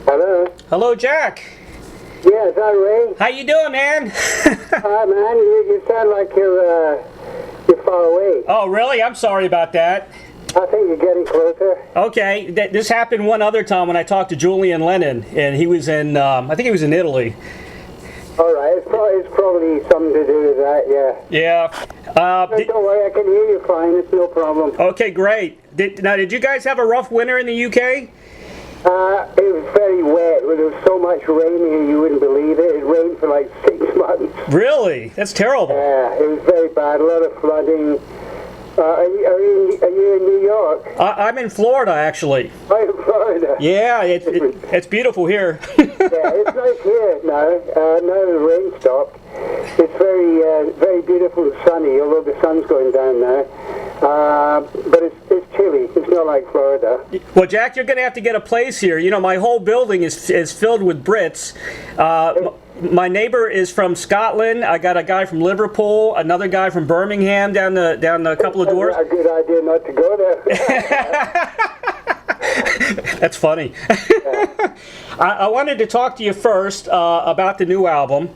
Hello? Hello, Jack. Yeah, is that Ray? How you doing, man? Hi, man. You sound like you're far away. Oh, really? I'm sorry about that. I think you're getting closer. Okay, this happened one other time when I talked to Julian Lennon, and he was in, I think he was in Italy. All right, it's probably something to do with that, yeah. Yeah. Don't worry, I can hear you fine. It's no problem. Okay, great. Did you guys have a rough winter in the UK? It was very wet. There was so much rain here you wouldn't believe it. It rained for like 6 months. Really? That's terrible. Yeah, it was very bad. A lot of flooding. Are you in New York? I'm in Florida, actually. I'm in Florida. Yeah, it's beautiful here. Yeah, it's nice here now. Now the rain stopped. It's very beautiful and sunny, although the sun's going down now. But it's chilly. It's not like Florida. Well, Jack, you're going to have to get a place here. You know, my whole building is filled with Brits. My neighbor is from Scotland. I got a guy from Liverpool, another guy from Birmingham down a couple of doors. It's a good idea not to go there. That's funny. I wanted to talk to you first about the new album,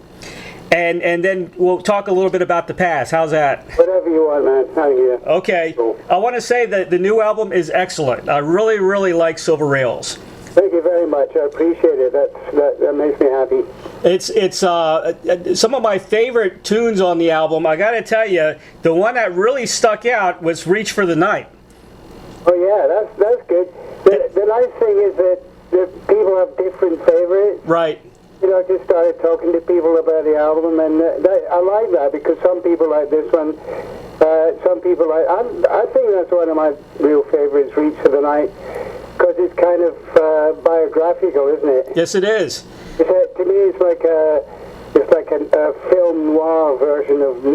and then we'll talk a little bit about the past. How's that? Whatever you want, man. Thank you. Okay. Cool. I want to say that the new album is excellent. I really, really like Silver Rails. Thank you very much. I appreciate it. That makes me happy. It's some of my favorite tunes on the album. I got to tell you, the one that really stuck out was "Reach for the Night." Oh yeah, that's good. The nice thing is that people have different favorites. Right. You know, I just started talking to people about the album, and I like that because some people like this one. Some people like. I think that's one of my real favorites, "Reach for the Night," because it's kind of biographical, isn't it? Yes, it is. To me, it's like a film noir version of me.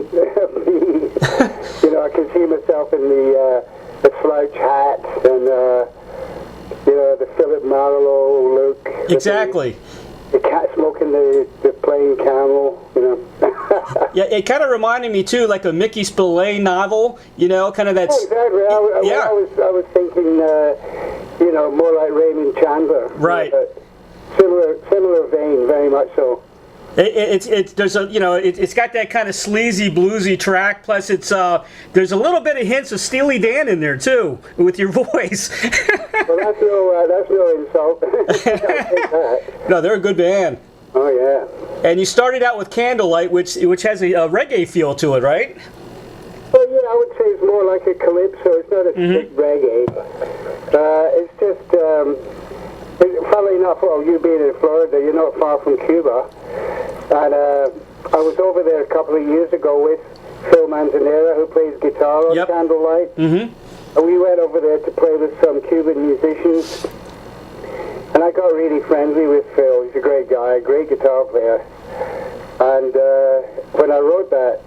You know, I can see myself in the slouch hat and you know, the Philip Marlowe look. Exactly. The cat smoking the plain camel. You know. Yeah, it kind of reminded me too, like a Mickey Spillane novel. You know, kind of that. Oh, exactly. I was thinking, you know, more like Raymond Chandler. Right. Similar vein, very much so. It's got that kind of sleazy bluesy track. Plus, there's a little bit of hints of Steely Dan in there too with your voice. Well, that's no insult. I'll take that. No, they're a good band. Oh yeah. And you started out with Candlelight, which has a reggae feel to it, right? Well, yeah, I would say it's more like a calypso. It's not a strict reggae. It's just. Funnily enough, well, you being in Florida, you're not far from Cuba. And I was over there a couple of years ago with Phil Manzanera, who plays guitar on Candlelight. Mm-hmm. And we went over there to play with some Cuban musicians. And I got really friendly with Phil. He's a great guy, a great guitar player. And when I wrote the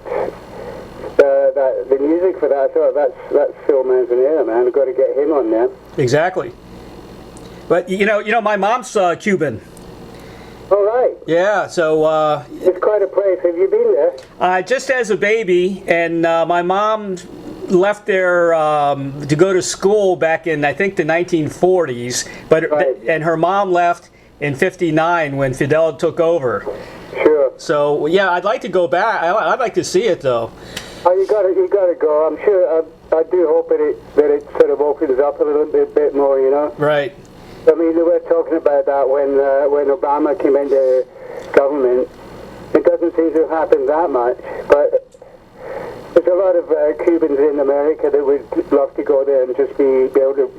music for that, I thought, that's Phil Manzanera, man. I've got to get him on there. Exactly. But you know, my mom's Cuban. All right. Yeah, so it's quite a place. Have you been there? Just as a baby, and my mom left there to go to school back in, I think, the 1940s. But and her mom left in '59 when Fidel took over. Sure. So yeah, I'd like to go back. I'd like to see it though. Oh, you got to go. I'm sure. I do hope that it sort of opens up a little bit more. You know. Right. I mean, we were talking about that when Obama came into government. It doesn't seem to have happened that much, but there's a lot of Cubans in America that would love to go there and just be able to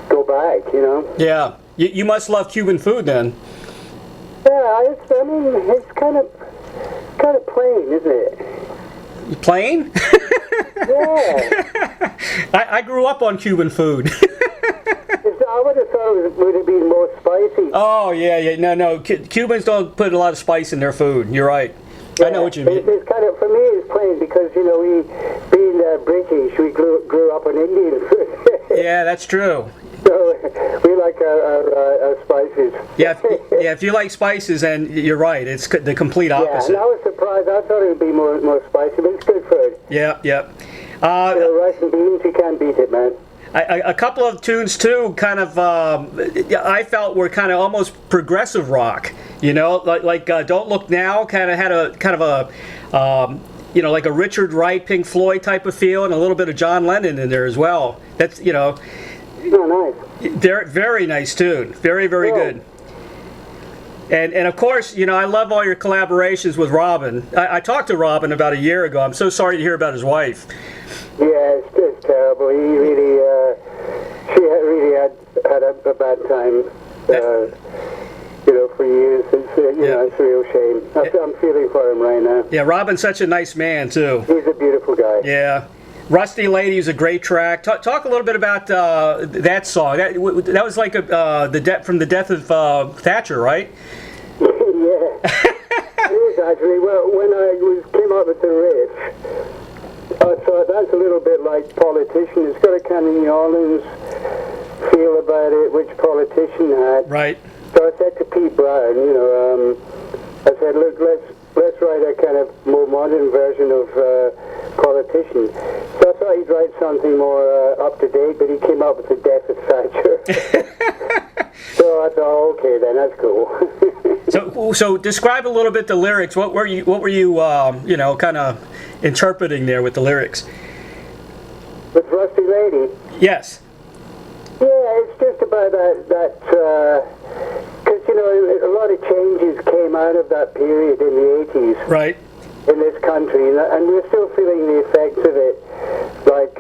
go back, you know? Yeah. You must love Cuban food then. Yeah, it's kind of plain, isn't it? Plain? Yeah. I grew up on Cuban food. I would have thought it would have been more spicy. Oh, yeah. No. Cubans don't put a lot of spice in their food. You're right. Yeah, I know what you mean. It's kind of, for me, it's plain because, you know, we, being British, we grew up on Indian food. Yeah, that's true. So we like our spices. Yeah, if you like spices, then you're right. It's the complete opposite. Yeah, and I was surprised. I thought it would be more spicy, but it's good food. Yeah. Rice and beans, you can't beat it, man. A couple of tunes too, kind of I felt were kind of almost progressive rock. Like "Don't Look Now" kind of had a like a Richard Wright, Pink Floyd type of feel, and a little bit of John Lennon in there as well. That's Oh, nice. They're very nice tune, very good. And of course, I love all your collaborations with Robin. I talked to Robin about a year ago. I'm so sorry to hear about his wife. Yeah, it's just terrible. He really, she really had a bad time, for years. It's, it's a real shame. I'm feeling for him right now. Yeah, Robin's such a nice man, too. He's a beautiful guy. Yeah. Rusty Lady is a great track. Talk a little bit about that song. That was like from the death of Thatcher, right? Yeah. It is actually. Well, when I came up with the riff, I thought that's a little bit like Politician. It's got a kind of New Orleans feel about it, which Politician had. Right. So I said to Pete Brown, I said, look, let's write a kind of more modern version of Politician. So I thought he'd write something more up to date, but he came up with the death of Thatcher. So I thought, okay, then that's cool. So describe a little bit the lyrics. What were you kind of interpreting there with the lyrics? With Rusty Lady? Yes. Yeah, it's just about that because, a lot of changes came out of that period in the 80s. Right. In this country, and we're still feeling the effects of it, like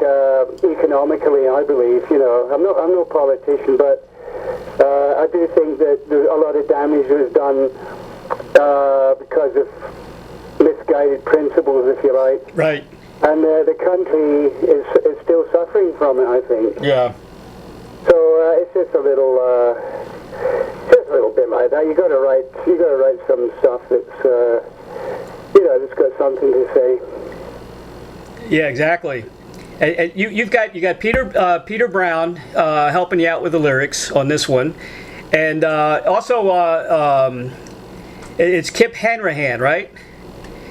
economically, I believe. I'm no politician, but I do think that a lot of damage was done because of misguided principles, if you like. Right. And the country is still suffering from it, I think. Yeah. So it's just a little bit like that. You got to write some stuff that's it's got something to say. Yeah, exactly. And you've got Peter Brown helping you out with the lyrics on this one, and also it's Kip Hanrahan, right?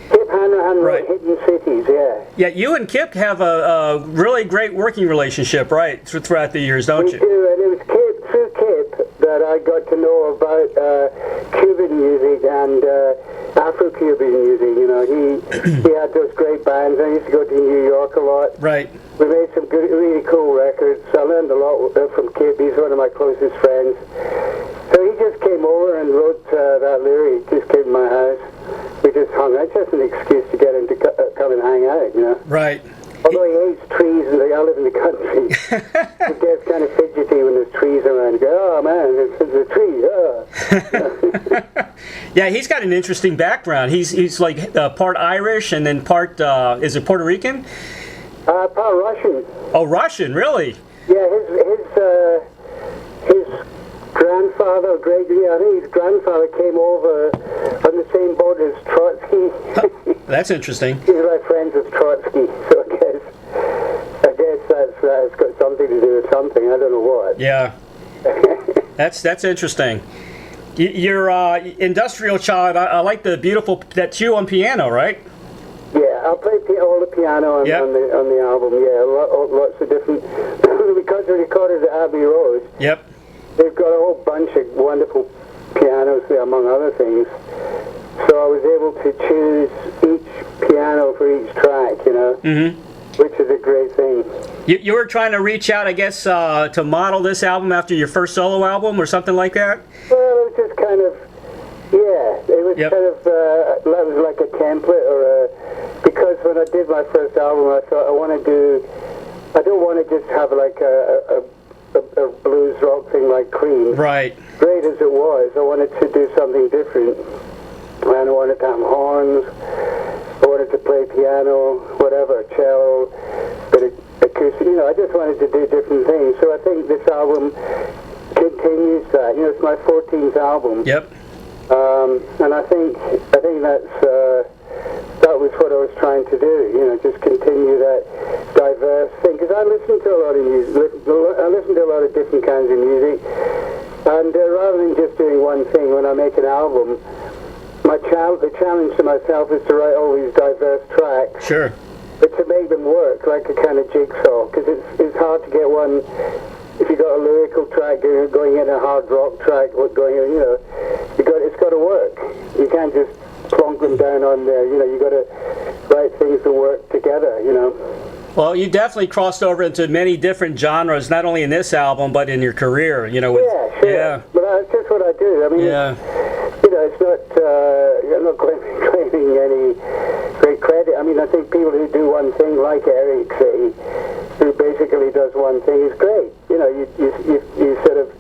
Kip Hanrahan Right. wrote Hidden Cities, yeah. Yeah, you and Kip have a really great working relationship, right, throughout the years, don't you? We do, and it was through Kip that I got to know about Cuban music and Afro-Cuban music. He had those great bands. I used to go to New York a lot. Right. We made some good, really cool records. I learned a lot from Kip. He's one of my closest friends. So he just came over and wrote that lyric. Just came to my house. We just hung out. Just an excuse to get him to come and hang out, Right. Although he hates trees, and I live in the country, he gets kind of fidgety when there's trees around. He goes, oh man, it's a tree. Yeah, he's got an interesting background. He's like part Irish and then part is it Puerto Rican? Part Russian. Oh, Russian, really? Yeah, his grandfather, I think his grandfather came over on the same boat as Trotsky. That's interesting. He was like friends with Trotsky, so I guess that's got something to do with something. I don't know what. Yeah, that's interesting. Your industrial child. I like the beautiful. That's you on piano, right? Yeah, I'll play all the piano on the album. Yeah, lots of different. Because we recorded at Abbey Road. Yep. They've got a whole bunch of wonderful pianos there, among other things. So I was able to choose each piano for each track, which is a great thing. You were trying to reach out, I guess, to model this album after your first solo album or something like that? Well, it was just kind of, it was kind of, that was like a template because when I did my first album, I thought I don't want to just have like a blues rock thing like Cream. Right. Great as it was, I wanted to do something different. And I wanted to have horns, I wanted to play piano, whatever, cello, but acoustic, I just wanted to do different things. So I think this album continues that. It's my 14th album. Yep. And I think that was what I was trying to do, just continue that diverse thing. Because I listen to a lot of music, I listen to a lot of different kinds of music, and rather than just doing one thing, when I make an album, the challenge to myself is to write all these diverse tracks. Sure. but to make them work like a kind of jigsaw, because it's hard to get one. If you got a lyrical track going in a hard rock track, going in, it's got to work. You can't just plonk them down on there. You got to write things to work together. Well, you definitely crossed over into many different genres, not only in this album, but in your career. Yeah, sure. Yeah. But that's just what I do. I mean, it's not. I'm not claiming any great credit. I mean, I think people who do one thing, like Eric, say, who basically does one thing, is great. You sort of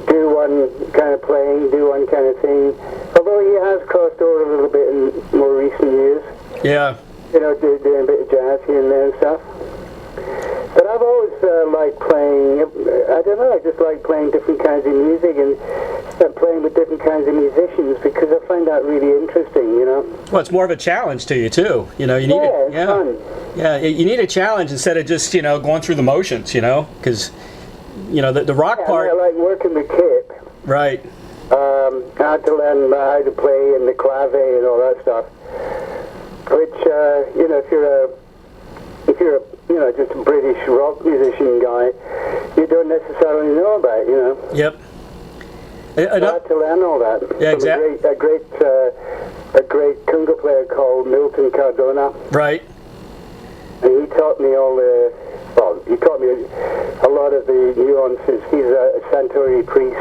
do one kind of playing, do one kind of thing. Although he has crossed over a little bit in more recent years. Yeah. Doing a bit of jazz here and there and stuff. But I've always liked playing, I don't know, I just like playing different kinds of music and playing with different kinds of musicians because I find that really interesting, Well, it's more of a challenge to you, too. You need it's fun. Yeah, you need a challenge instead of just, going through the motions, because, the rock part... I like working with Kip. Right. I had to learn how to play in the clave and all that stuff. Which, if you're just a British rock musician guy, you don't necessarily know about, Yep. I had to learn all that. Yeah, exactly. A great conga player called Milton Cardona. Right. And he taught me he taught me a lot of the nuances. He's a Santori priest.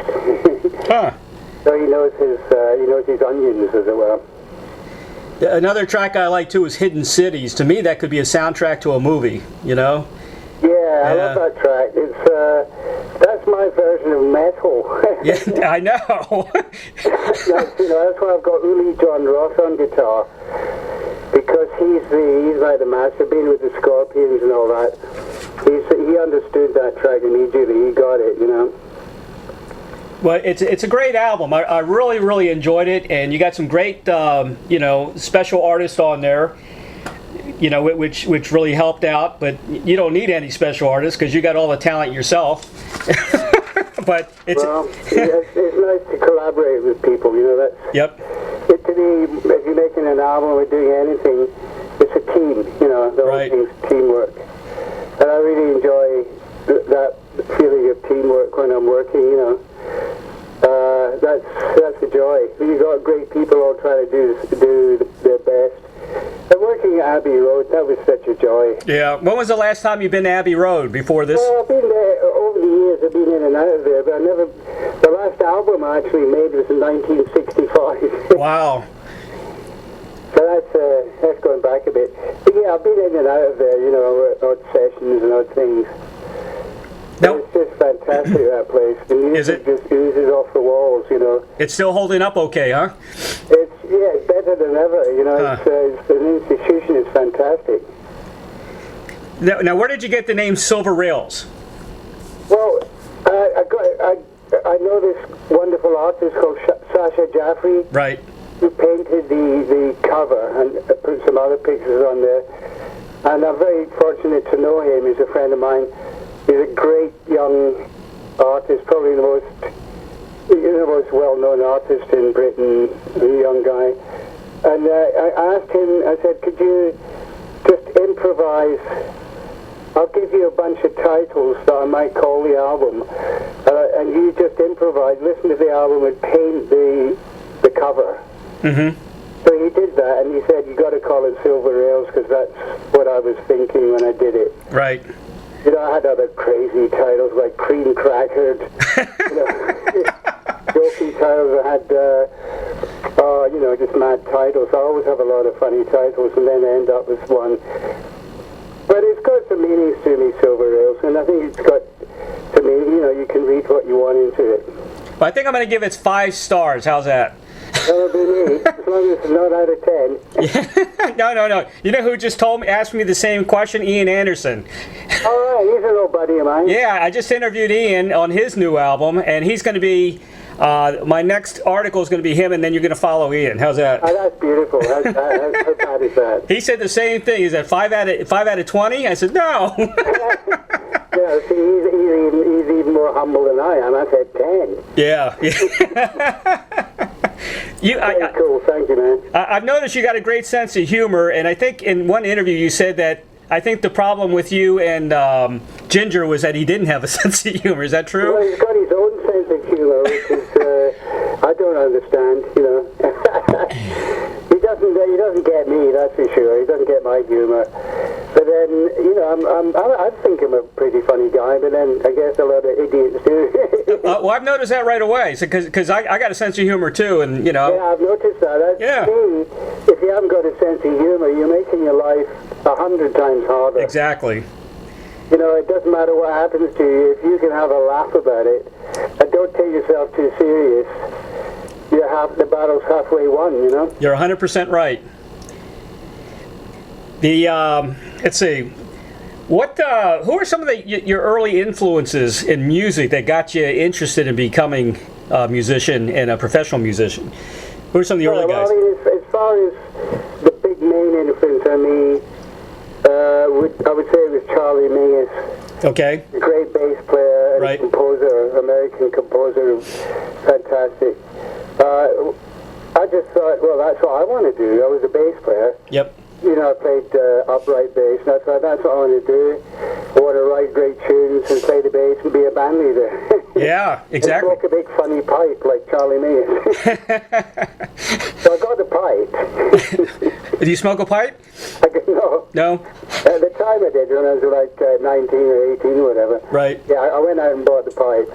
Huh. So he knows his onions, as it were. Another track I like too is Hidden Cities. To me, that could be a soundtrack to a movie. Yeah, I love that track. That's my version of metal. Yeah, I know. That's why I've got Uli John Ross on guitar, because he's like the master, being with the Scorpions and all that. He understood that track immediately. He got it, Well, it's a great album. I really, really enjoyed it, and you got some great, special artists on there, which really helped out. But you don't need any special artists because you got all the talent yourself. But it's nice to collaborate with people. That's to me, if you're making an album or doing anything, it's a team. The whole thing's teamwork, and I really enjoy that feeling of teamwork when I'm working. That's a joy. You've got great people all trying to do their best. And working at Abbey Road, that was such a joy. Yeah. When was the last time you've been to Abbey Road before this? Well, I've been there over the years. I've been in and out of there, but the last album I actually made was in 1965. Wow. So that's going back a bit. But yeah, I've been in and out of there, odd sessions and odd things. It's just fantastic, that place. The music just oozes off the walls, It's still holding up okay, huh? It's better than ever, It's an institution. It's fantastic. Now, where did you get the name Silver Rails? Well, I know this wonderful artist called Sasha Jaffrey. Right. Who painted the cover and put some other pictures on there. And I'm very fortunate to know him. He's a friend of mine. He's a great young artist, probably the most well-known artist in Britain, a young guy. And I asked him, I said, could you just improvise? I'll give you a bunch of titles that I might call the album. And you just improvise, listen to the album and paint the cover. Mm-hmm. So he did that, and he said, you got to call it Silver Rails, because that's what I was thinking when I did it. Right. I had other crazy titles like Cream Crackered, joking titles. I had, just mad titles. I always have a lot of funny titles, and then end up with one. But it's got some meanings to me, Silver Rails, and I think it's got to me, you can read what you want into it. Well, I think I'm going to give it 5 stars. How's that? That'll be me, as long as it's not out of 10. No. You know who just asked me the same question? Ian Anderson. All right, he's an old buddy of mine. Yeah, I just interviewed Ian on his new album, and he's going to be, my next article is going to be him, and then you're going to follow Ian. How's that? Oh, that's beautiful. How bad is that? He said the same thing. He said 5 out of 20? I said, no. Yeah, see, he's even more humble than I am. I said 10. Yeah. Very cool. Thank you, man. I've noticed you got a great sense of humor, and I think in one interview you said that I think the problem with you and Ginger was that he didn't have a sense of humor. Is that true? Well, he's got his own sense of humor, which is I don't understand. He doesn't get me, that's for sure. He doesn't get my humor. But then, I think I'm a pretty funny guy, but then I guess a lot of idiots do. Well, I've noticed that right away, because I got a sense of humor too, and Yeah, I've noticed that. That's me. If you haven't got a sense of humor, you're making your life 100 times harder. Exactly. It doesn't matter what happens to you. If you can have a laugh about it, and don't take yourself too serious, the battle's halfway won, You're 100% right. Let's see. Who are some of your early influences in music that got you interested in becoming a musician and a professional musician? Who are some of the early guys? As far as the big main influence on me, I would say it was Charlie Mingus. Okay. Great bass player and Right. composer, American composer, fantastic. I just thought, well, that's what I want to do. I was a bass player. Yep. I played upright bass, and I thought that's what I want to do. I want to write great tunes and play the bass and be a band leader. Yeah, exactly. And smoke a big funny pipe like Charlie Mingus. So I got the pipe. Do you smoke a pipe? No. No? At the time I did, when I was like 19 or 18 or whatever. Right. Yeah, I went out and bought the pipe.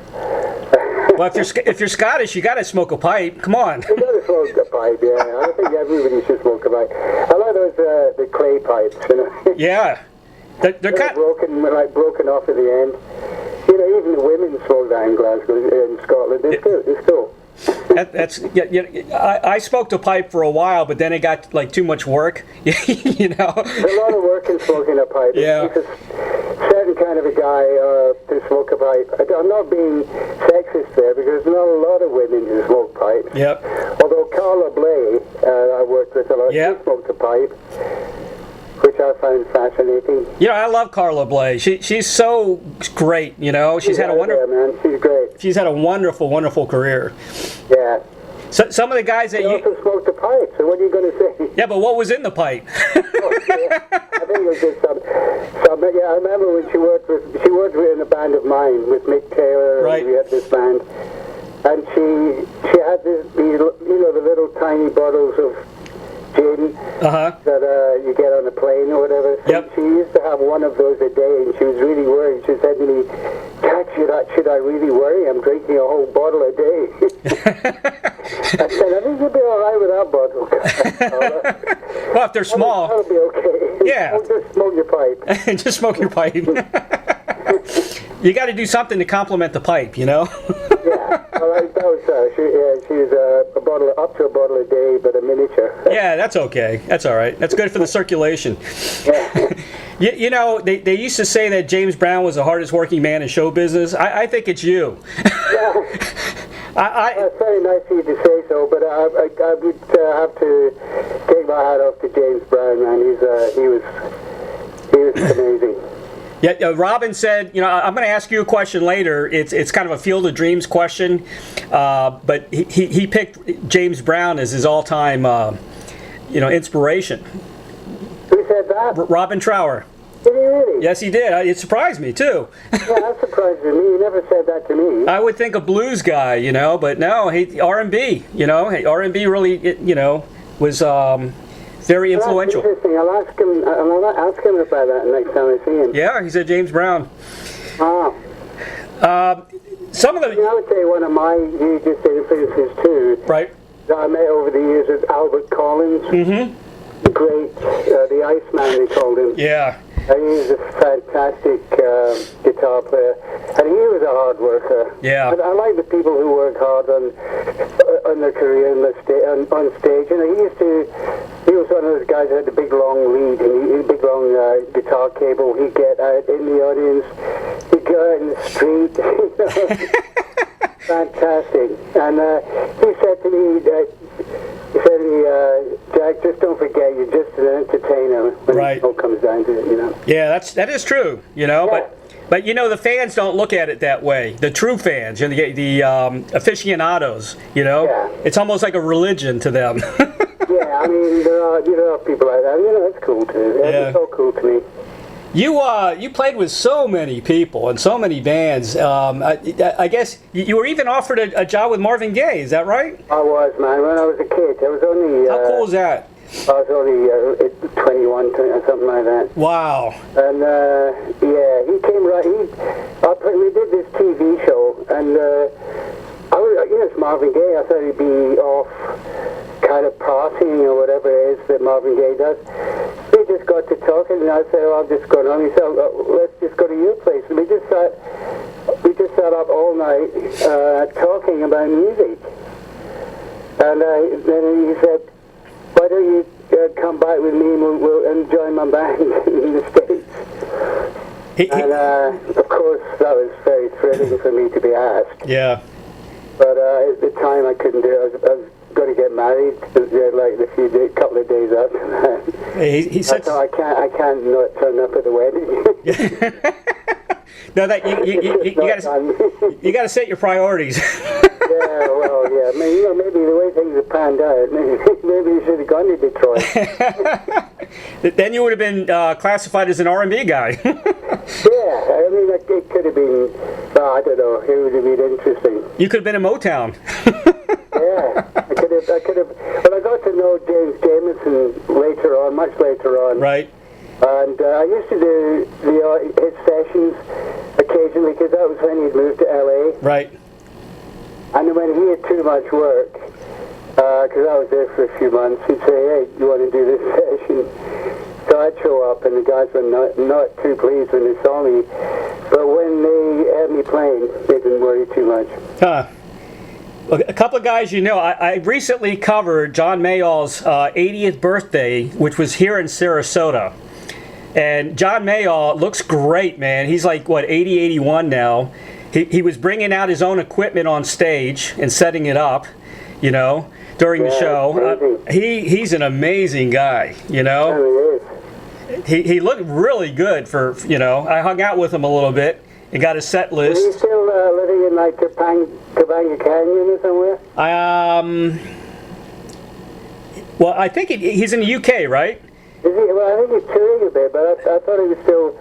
Well, if you're Scottish, you got to smoke a pipe. Come on. You got to smoke a pipe, yeah. I think everybody should smoke a pipe. I like those the clay pipes, Yeah. They're kind broken off at the end. Even the women smoke that in Glasgow, in Scotland. It's cool. I smoked a pipe for a while, but then it got like too much work. There's a lot of work in smoking a pipe. Yeah. It's a certain kind of a guy to smoke a pipe. I'm not being sexist there, because there's not a lot of women who smoke pipes. Yep. Although Carla Bley, I worked with a lot, Yep. she smoked a pipe, which I found fascinating. I love Carla Bley. She's so great. She's had a wonderful. Yeah, man, she's great. She's had a wonderful, wonderful career. Yeah. So, some of the guys that She also smoked a pipe, so what are you going to say? Yeah, but what was in the pipe? I think it was just some. I remember when she worked in a band of mine with Mick Taylor, Right. and we had this band, and she had these the little tiny bottles of gin that you get on a plane or whatever. So Yep. she used to have one of those a day, and she was really worried. She said to me, "Jack, should I really worry? I'm drinking a whole bottle a day." I said, "I think you'll be all right with that bottle." Well, if they're small. That'll be okay. Yeah. Just smoke your pipe. Just smoke your pipe. You got to do something to complement the pipe, Yeah, well, that was she's up to a bottle a day, but a miniature. Yeah, that's okay. That's all right. That's good for the circulation. Yeah. They used to say that James Brown was the hardest working man in show business. I think it's you. Yeah. That's very nice of you to say so, but I would have to take my hat off to James Brown, man. He was amazing. Yeah, Robin said, I'm going to ask you a question later. It's kind of a Field of Dreams question, but he picked James Brown as his all-time, inspiration. Who said that? Robin Trower. Did he really? Yes, he did. It surprised me too. Yeah, that surprised me. He never said that to me. I would think a blues guy, but no, R&B. R&B really, was very influential. That's interesting. I'll ask him about that next time I see him. Yeah, he said James Brown. Wow. Some of the. I would say one of my hugest influences too. Right. That I met over the years is Albert Collins. Mm-hmm. Great, the Iceman they called him. Yeah. He's a fantastic guitar player, and he was a hard worker. Yeah. And I like the people who work hard on their career on stage. He was one of those guys that had the big long lead and big long guitar cable. He'd get out in the audience. He'd go out in the street. Fantastic. And he said to me, Jack, just don't forget, you're just an entertainer when right. it all comes down to it, Yeah, that is true, Yeah. But you know, the fans don't look at it that way. The true fans, you know, the aficionados, you know, it's almost like a religion to them. Yeah, I mean, there are people like that. You know, it's cool too. Yeah. It's so cool to me. You played with so many people and so many bands. I guess you were even offered a job with Marvin Gaye. Is that right? I was, man. When I was a kid, I was only. How cool is that? I was only 21, or something like that. Wow. And yeah, he came right. We did this TV show, and I was, it's Marvin Gaye. I thought he'd be off, kind of partying or whatever it is that Marvin Gaye does. We just got to talking, and I said, "Oh, I'm just going home." He said, "Let's just go to your place." And we just sat up all night talking about music. And then he said, "Why don't you come back with me and we'll join my band in the States?" And of course, that was very thrilling for me to be asked. Yeah. But at the time, I couldn't do it. I was going to get married like a couple of days after that. He said, "So I can't not turn up at the wedding." No, that you got to set your priorities. Yeah, well, yeah. Maybe the way things have panned out, maybe you should have gone to Detroit. Then you would have been classified as an R&B guy. Yeah, I mean, it could have been. I don't know. It would have been interesting. You could have been in Motown. Yeah, I could have. Well, I got to know James Jameson later on, much later on. Right. And I used to do his sessions occasionally because that was when he'd moved to LA. Right. And when he had too much work, because I was there for a few months, he'd say, "Hey, you want to do this session?" So I'd show up, and the guys were not too pleased when they saw me. But when they had me playing, they didn't worry too much. Huh. A couple of guys, I recently covered John Mayall's 80th birthday, which was here in Sarasota. And John Mayall looks great, man. He's like, 80, 81 now. He was bringing out his own equipment on stage and setting it up, during the show. He's an amazing guy, He looked really good for, I hung out with him a little bit and got his set list. Are you still living in like Topanga Canyon or somewhere? Well, I think he's in the UK, right? Is he? Well, I think he's touring a bit, but I thought he was still,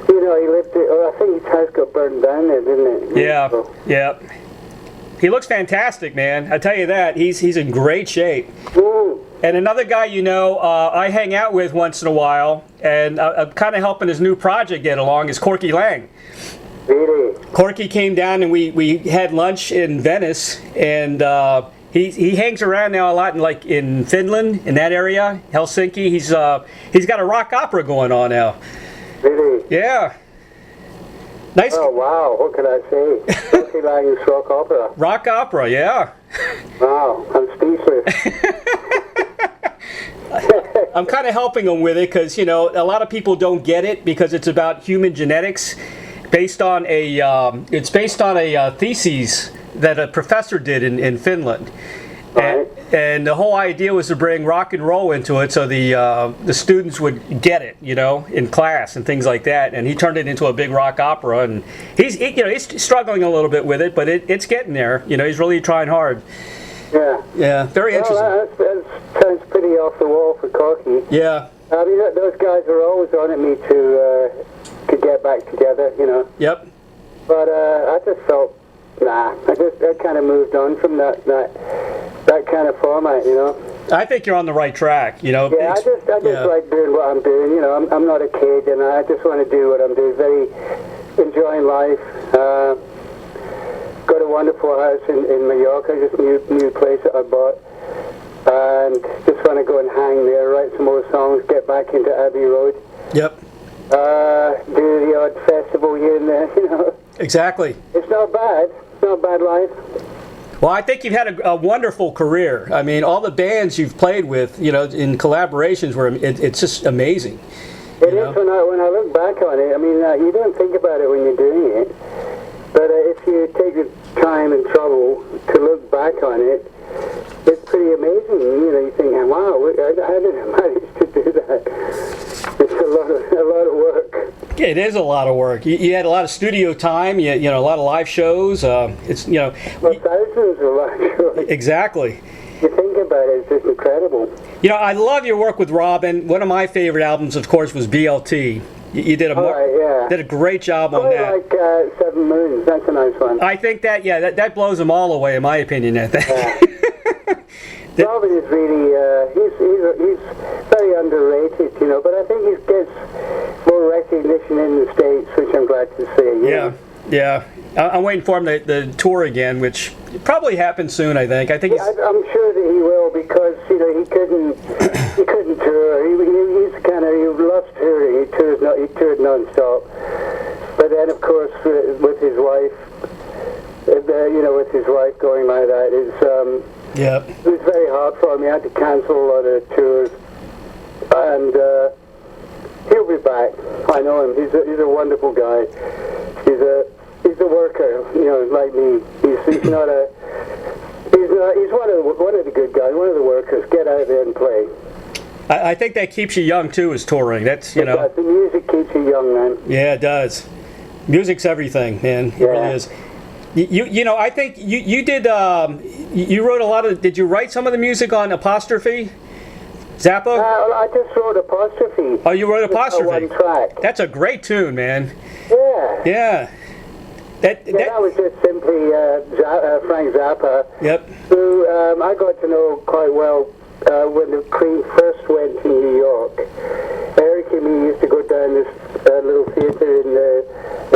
he lived, I think his house got burned down there, didn't it? Yeah, yeah. He looks fantastic, man. I tell you that. He's in great shape. Mm. And another guy, I hang out with once in a while, and I'm kind of helping his new project get along, is Corky Lang. Really? Corky came down and we had lunch in Venice, and he hangs around now a lot in Finland, in that area, Helsinki. He's got a rock opera going on now. Really? Yeah. Nice. Oh wow! What can I say? Corky Lang's rock opera. Rock opera, yeah. Wow, I'm speechless. I'm kind of helping him with it because a lot of people don't get it because it's about human genetics, based on a thesis that a professor did in Finland. Right. And the whole idea was to bring rock and roll into it so the students would get it, in class and things like that. And he turned it into a big rock opera, and he's struggling a little bit with it, but it's getting there. He's really trying hard. Yeah. Yeah, very interesting. That sounds pretty off the wall for Corky. Yeah. I mean, those guys are always on at me to get back together, Yep. But I just felt, I kind of moved on from that kind of format, I think you're on the right track, Yeah, I just like doing what I'm doing, I'm not a kid, and I just want to do what I'm doing. Very enjoying life. Got a wonderful house in Mallorca, just new place that I bought, and just want to go and hang there, write some more songs, get back into Abbey Road. Yep. Do the odd festival here and there, Exactly. It's not bad. It's not a bad life. Well, I think you've had a wonderful career. I mean, all the bands you've played with, in collaborations, it's just amazing. It is when I look back on it. I mean, you don't think about it when you're doing it, but if you take the time and trouble to look back on it, it's pretty amazing. You think, wow, how did I manage to do that? It's a lot of work. It is a lot of work. You had a lot of studio time. You know, a lot of live shows. It's well, thousands of live shows. Exactly. You think about it, it's just incredible. You know, I love your work with Robin. One of my favorite albums, of course, was BLT. You did did a great job on that. Like 7 Moons. That's a nice one. I think that blows them all away, in my opinion. I think. Yeah. Robin is really he's very underrated, you know. But I think he gets more recognition in the States, which I'm glad to see. Yeah. I'm waiting for him to tour again, which probably happens soon. I think. I'm sure that he will, because you know he couldn't tour. He's kind of, he loves touring. He toured non-stop. But then, of course, with his wife, going like that, it was very hard for him. He had to cancel a lot of tours, and he'll be back. I know him. He's a wonderful guy. He's a worker, you know, like me. He's one of the good guys, one of the workers. Get out there and play. I think that keeps you young too, is touring. That's you know. The music keeps you young, man. Yeah, it does. Music's everything, man. It really is. You know, I think you did. You wrote a lot of. Did you write some of the music on Apostrophe? Zappa? I just wrote Apostrophe. Oh, you wrote Apostrophe. One track. That's a great tune, man. Yeah. Yeah. That was just simply Frank Zappa. Yep. Who I got to know quite well when the Cream first went to New York. Eric and me used to go down this little theatre in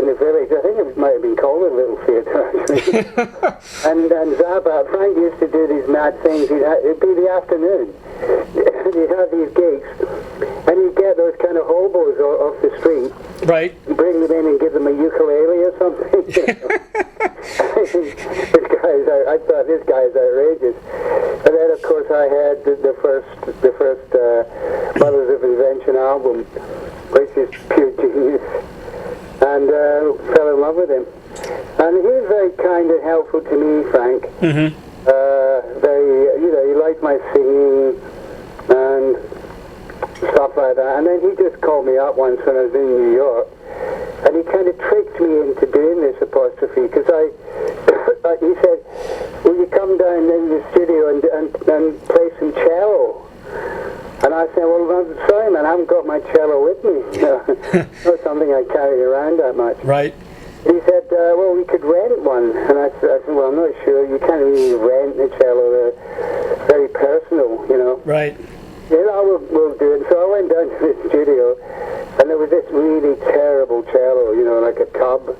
the village. I think it might have been called a little theatre, actually. and Zappa, Frank used to do these mad things. It'd be the afternoon. He'd have these gigs, and he'd get those kind of hobos off the street. Right. Bring them in and give them a ukulele or something. I thought this guy is outrageous. And then, of course, I had the first Mothers of Invention album, which is pure genius, and fell in love with him. And he was very kind and helpful to me, Frank. Mm-hmm. He liked my singing and stuff like that. And then he just called me up once when I was in New York, and he kind of tricked me into doing this Apostrophe, because he said, will you come down in the studio and play some cello? And I said, well, I'm sorry, man, I haven't got my cello with me. Not something I carry around that much. Right. He said, well, we could rent one. And I said, well, I'm not sure. You can't really rent a cello. They're very personal, you know. Right. Yeah, we'll do it. So I went down to the studio, and there was this really terrible cello, you know, like a tub.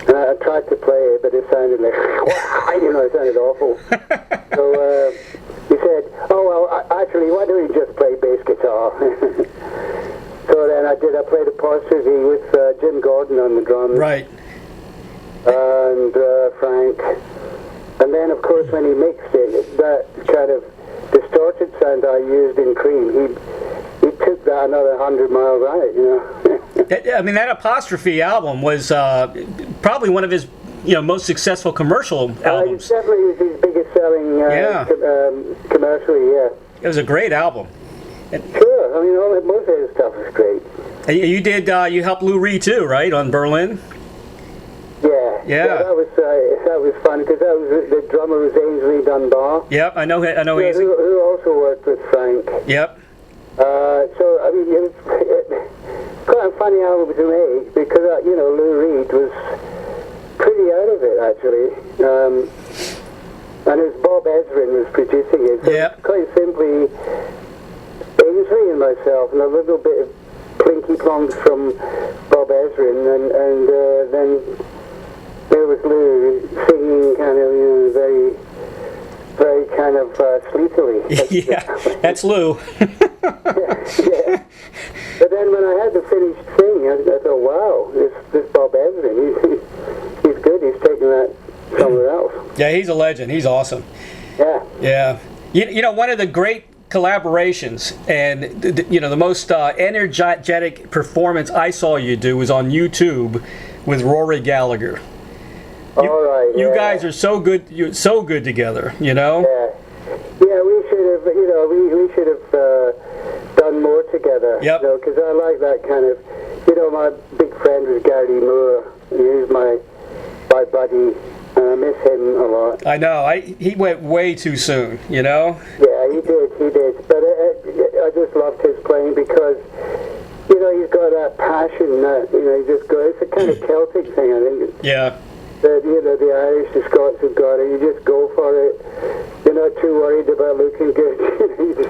And I tried to play it, but it sounded like, it sounded awful. So he said, oh, well, actually, why don't you just play bass guitar? So then I played Apostrophe with Jim Gordon on the drums. Right. And Frank. And then, of course, when he mixed it, that kind of distorted sound I used in Cream, he took that another 100 miles out, you know. I mean, that Apostrophe album was probably one of his, most successful commercial albums. It definitely was his biggest selling commercially, yeah. It was a great album. Sure, I mean, most of his stuff is great. You did, you helped Lou Reed too, right, on Berlin? Yeah, that was fun, because that was the drummer was Ainsley Dunbar. Yep, I know Ainsley. Who also worked with Frank. Yep. So I mean, it was quite a funny album to make, because Lou Reed was pretty out of it actually, and it was Bob Ezrin was producing it. So yep. Quite simply, Ainsley and myself, and a little bit of plinky plonks from Bob Ezrin, and then there was Lou singing kind of, very, very kind of sleepily. Yeah, that's Lou. yeah. But then when I had the finished thing, I thought, wow, this Bob Ezrin, he's good. He's taking that somewhere else. Yeah, he's a legend. He's awesome. Yeah. Yeah. One of the great collaborations and the most energetic performance I saw you do was on YouTube with Rory Gallagher. You guys are so good. You're so good together. Yeah. Yeah, we should have. We should have done more together. Yep. Because I like that kind of. you know, my big friend was Gary Moore. He was my buddy, and I miss him a lot. I know. He went way too soon, you know? Yeah, he did. But I just loved his playing because, you know, he's got that passion that, you know, he just goes. It's a kind of Celtic thing, I think. Yeah. That, you know, the Irish, the Scots have got it. You just go for it. You're not too worried about looking good.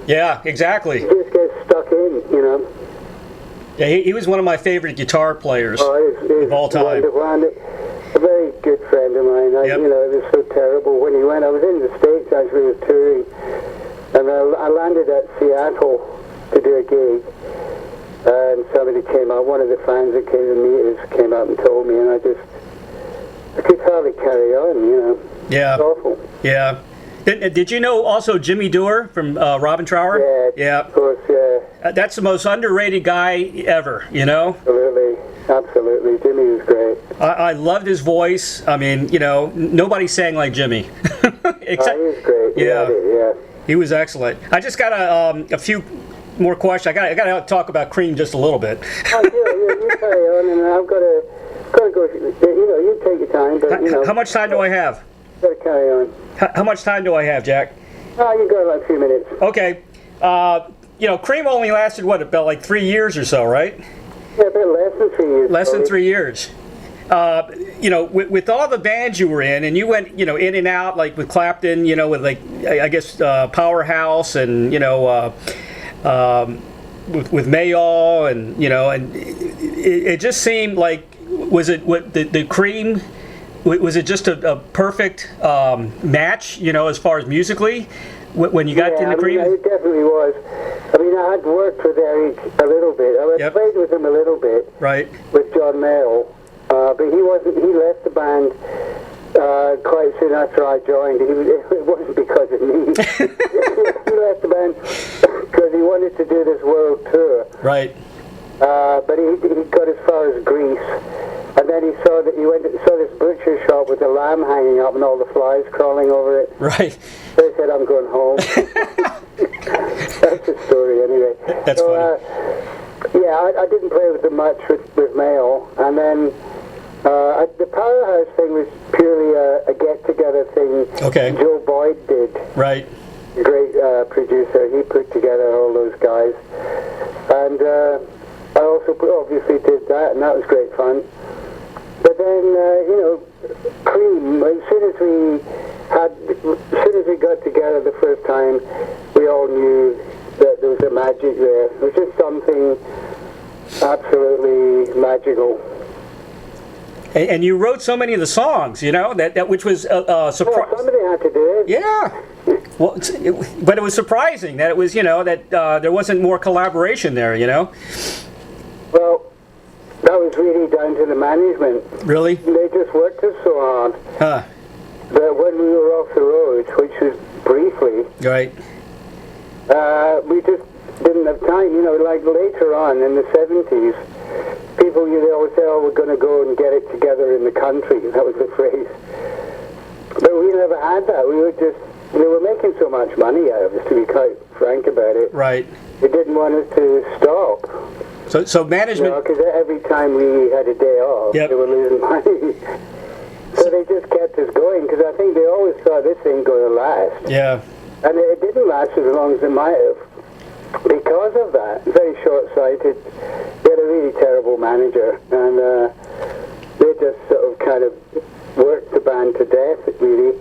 Yeah, exactly. You just get stuck in, you know. Yeah, he was one of my favorite guitar players of all time. A very good friend of mine. Yep. You know, it was so terrible when he went. I was in the States actually, was touring, and I landed at Seattle to do a gig. And somebody came up, one of the fans that came to meet us came up and told me, and I could hardly carry on, you know. Yeah. It's awful. Yeah. Did you know also Jimmy Dore from Robin Trower? Yeah, of course, yeah. That's the most underrated guy ever, you know? Absolutely. Jimmy was great. I loved his voice. I mean, you know, nobody sang like Jimmy. Except, he was great. Yeah. He was excellent. I just got a few more questions. I got to talk about Cream just a little bit. Oh, yeah, you carry on, and I've got to go. You know, you take your time, but you know. How much time do I have? Got to carry on. How much time do I have, Jack? Oh, you got like a few minutes. Okay. You know, Cream only lasted about like 3 years or so, right? Yeah, a bit less than 3 years. Less than 3 years. You know, with all the bands you were in, and you went, you know, in and out, like with Clapton, you know, with like I guess Powerhouse, and you know, with Mayall, and you know, and it just seemed like was it what the Cream. Was it just a perfect match, you know, as far as musically, when you got in the Cream? Yeah, it definitely was. I mean, I had worked with Eric a little bit. I played with him a little bit. Right. With John Mayall, but he left the band quite soon after I joined. It wasn't because of me. He left the band because he wanted to do this world tour. Right. But he got as far as Greece. And then he saw this butcher shop with the lamb hanging up and all the flies crawling over it. Right. So he said, "I'm going home." That's the story, anyway. That's funny. Yeah, I didn't play with them much with Mayall, and then the Powerhouse thing was purely a get-together thing. Okay. Joe Boyd did. Right. Great producer. He put together all those guys, and I also obviously did that, and that was great fun. But then, you know, Cream, as soon as we got together the first time, we all knew that there was a magic there. It was just something absolutely magical. And you wrote so many of the songs, you know, that which was surprising. Well, somebody had to do it. Yeah. Well, but it was surprising that it was, you know, that there wasn't more collaboration there, you know. Well, that was really down to the management. Really? They just worked us so hard that when we were off the road, which was briefly, right, we just didn't have time. You know, like later on in the 70s, people, you know, always say, "Oh, we're going to go and get it together in the country." That was the phrase. But we never had that. They were making so much money out of us, to be quite frank about it. right. They didn't want us to stop. So management. Because every time we had a day off, Yep. they were losing money. So they just kept us going, because I think they always thought this ain't going to last. Yeah. And it didn't last as long as it might have. Because of that, very short-sighted. They had a really terrible manager, and they just sort of kind of worked the band to death, really.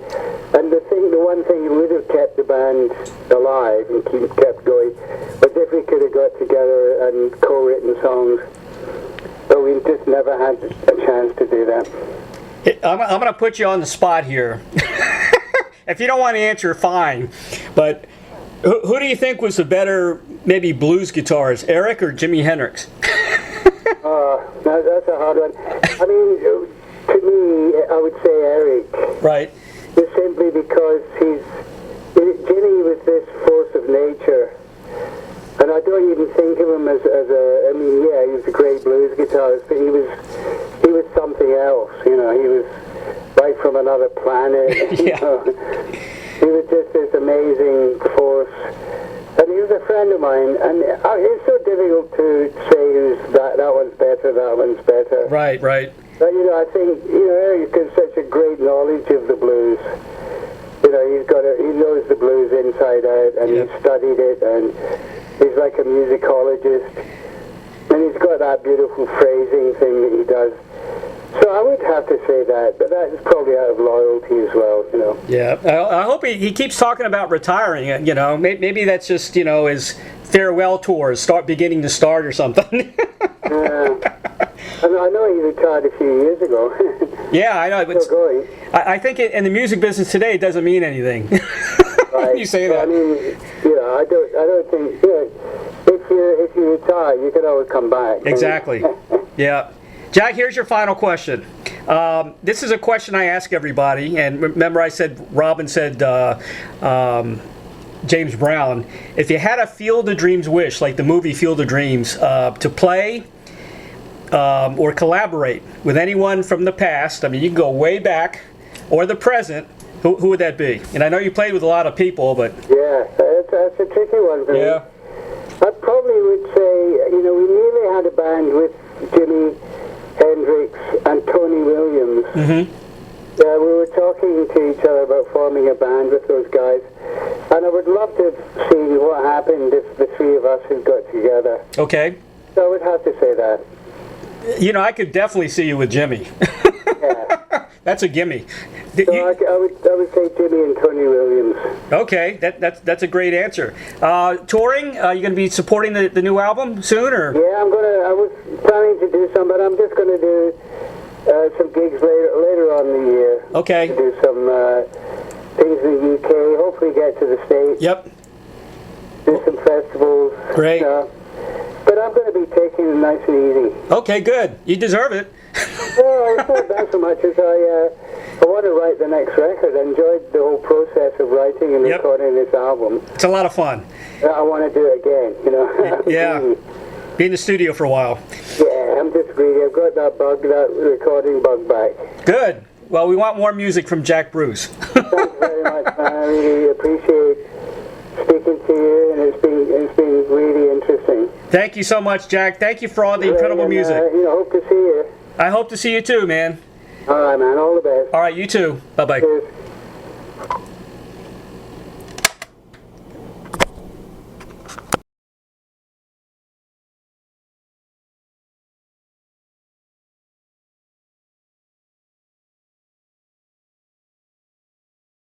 And the one thing that would have kept the band alive and kept going was if we could have got together and co-written songs. But we just never had a chance to do that. I'm going to put you on the spot here. If you don't want to answer, fine. But who do you think was the better, maybe blues guitarist, Eric or Jimi Hendrix? That's a hard one. I mean, to me, I would say Eric. Right. Just simply because Jimmy was this force of nature. And I don't even think of him as I mean, yeah, he was a great blues guitarist, but he was something else, you know. He was like from another planet. Yeah. You know. He was just this amazing force And he was a friend of mine, and it's so difficult to say who's that one's better, that one's better. Right, right. But, I think, Eric has such a great knowledge of the blues. He knows the blues inside out, and he's studied it, and he's like a musicologist. And he's got that beautiful phrasing thing that he does. So I would have to say that, but that's probably out of loyalty as well, Yeah, I hope he keeps talking about retiring. Maybe that's just his farewell tour, beginning to start or something. I know he retired a few years ago. Yeah, I know. But still going. I think in the music business today, it doesn't mean anything. Right. You say that. I mean, I don't think. If you retire, you can always come back. Exactly. Yeah. Jack, here's your final question. This is a question I ask everybody, and remember I said Robin said James Brown. If you had a Field of Dreams wish, like the movie Field of Dreams, to play or collaborate with anyone from the past, I mean, you can go way back, or the present, who would that be? And I know you played with a lot of people, but... Yeah, that's a tricky one for me. I probably would say, we nearly had a band with Jimi Hendrix and Tony Williams. Mm-hmm. We were talking to each other about forming a band with those guys, and I would love to have seen what happened if the three of us had got together. Okay. So I would have to say that. I could definitely see you with Jimmy. Yeah. That's a gimme. So I would say Jimmy and Tony Williams. Okay, that's a great answer. Touring? Are you going to be supporting the new album soon, or? Yeah, I was planning to do some, but I'm just going to do some gigs later on in the year. Okay. To do some things in the UK. Hopefully get to the States. Yep. Do some festivals. Great. But I'm going to be taking it nice and easy. Okay, good. You deserve it. Well, it's not that so much as I want to write the next record. I enjoyed the whole process of writing and recording this album. It's a lot of fun. I want to do it again, Yeah. Be in the studio for a while. Yeah, I'm just greedy. I've got that recording bug back. Good. Well, we want more music from Jack Bruce. Thanks very much, man. I really appreciate speaking to you, and it's been really interesting. Thank you so much, Jack. Thank you for all the incredible music. Hope to see you. I hope to see you too, man. All right, man. All the best. All right, you too. Bye-bye. Cheers.